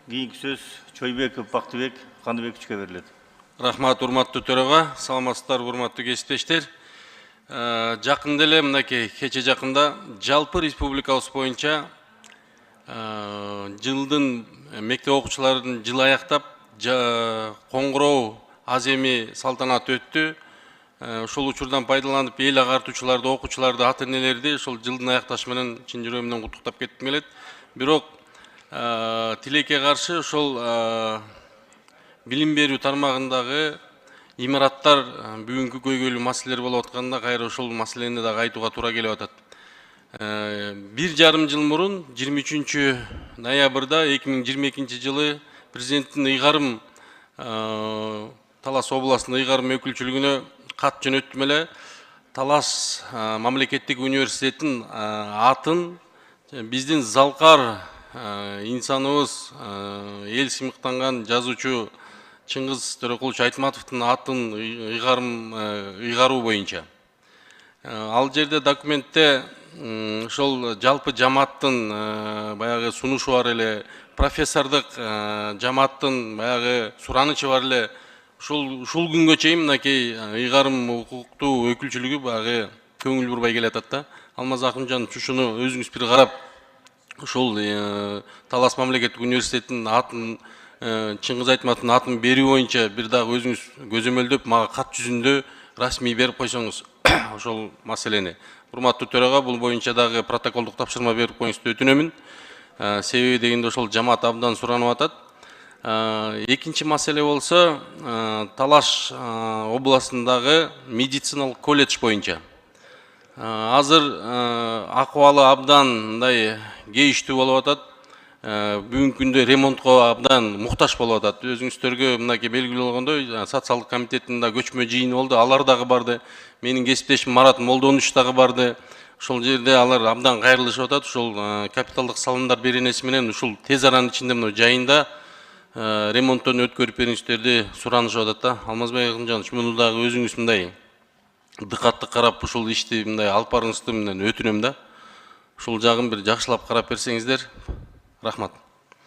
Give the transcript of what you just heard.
Кийинки сөз Чойбеков Бактыбек Кандыбековичке берилет. Рахмат, урматтуу төрага, саламатсыздар, урматтуу кесиптештер. Жакында эле мынакей кече жакында жалпы республикабыз боюнча жылдын мектеп окуучуларынын жылы аяктап коңгуроо аземи салтанаты өттү. Ошол учурдан пайдаланып эл агартуучуларды, окуучуларды, ата энелерди ошол жылдын аякташы менен чын жүрөгүмдөн куттуктап кетким келет. Бирок тилекке каршы ошол билим берүү тармагындагы имараттар бүгүнкү көйгөйлүү маселелер болуп атканда кайра ошол маселени дагы айтууга туура келип атат. 1,5 жыл мурун 23 ноябрда 2022 жылы президенттин ыйгарым Талас областынын ыйгарым өкүлчүлүгүнө кат жөнөттүм эле. Талас мамлекеттик университеттин атын биздин залкар инсаныбыз эл сыймыктанган жазуучу Чыңгыз Төрөкулович Айтматовдун атын ыйгаруу боюнча. Ал жерде документте ошол жалпы жамааттын баягы сунушу бар эле, профессордук жамааттын баягы суранычы бар эле. Ушул күнгө чейин мынакей ыйгарым укуктуу өкүлчүлүгү баягы көңүл бурбай келатат да. Алмаз Акымжан ушуну өзүңүз бир карап, ушул Талас мамлекеттик университеттин атын Чыңгыз Айтматовдун атын берүү боюнча бир дагы өзүңүз көзөмөлдөп мага кат жүзүндө расмий берип койсоңуз ошол маселени. Урматтуу төрага, бул боюнча дагы протоколдук тапшырма берип коюңузду өтүнөмүн. Себеби дегенде ошол жамаат абдан суранып атат. Экинчи маселе болсо Талаш областындагы медициналык колледж боюнча. Азыр акыбалы абдан мындай кейиштүү болуп атат. Бүгүнкү күндө ремонтко абдан муктаж болуп атат. Өзүңүздөргө мынакей белгилүү болгондой, социалдык комитеттин да көчмө жыйыны болду, алар дагы барды. Менин кесиптешим Марат Молдонович дагы барды. Ошол жерде алар абдан кайрылышып атат. Ушул капиталдык салымдар беренеси менен ушул тез аранын ичинде мына жайында ремонттон өткөрүп бериңиздерди суранышып атат да. Алмазбек Акымжанович, муну дагы өзүңүз мындай дыкаттуу карап ушул ишти мындай алып барыңызды менен өтүнөм да. Ушул жагын бир жакшылап карап берсеңиздер. Рахмат.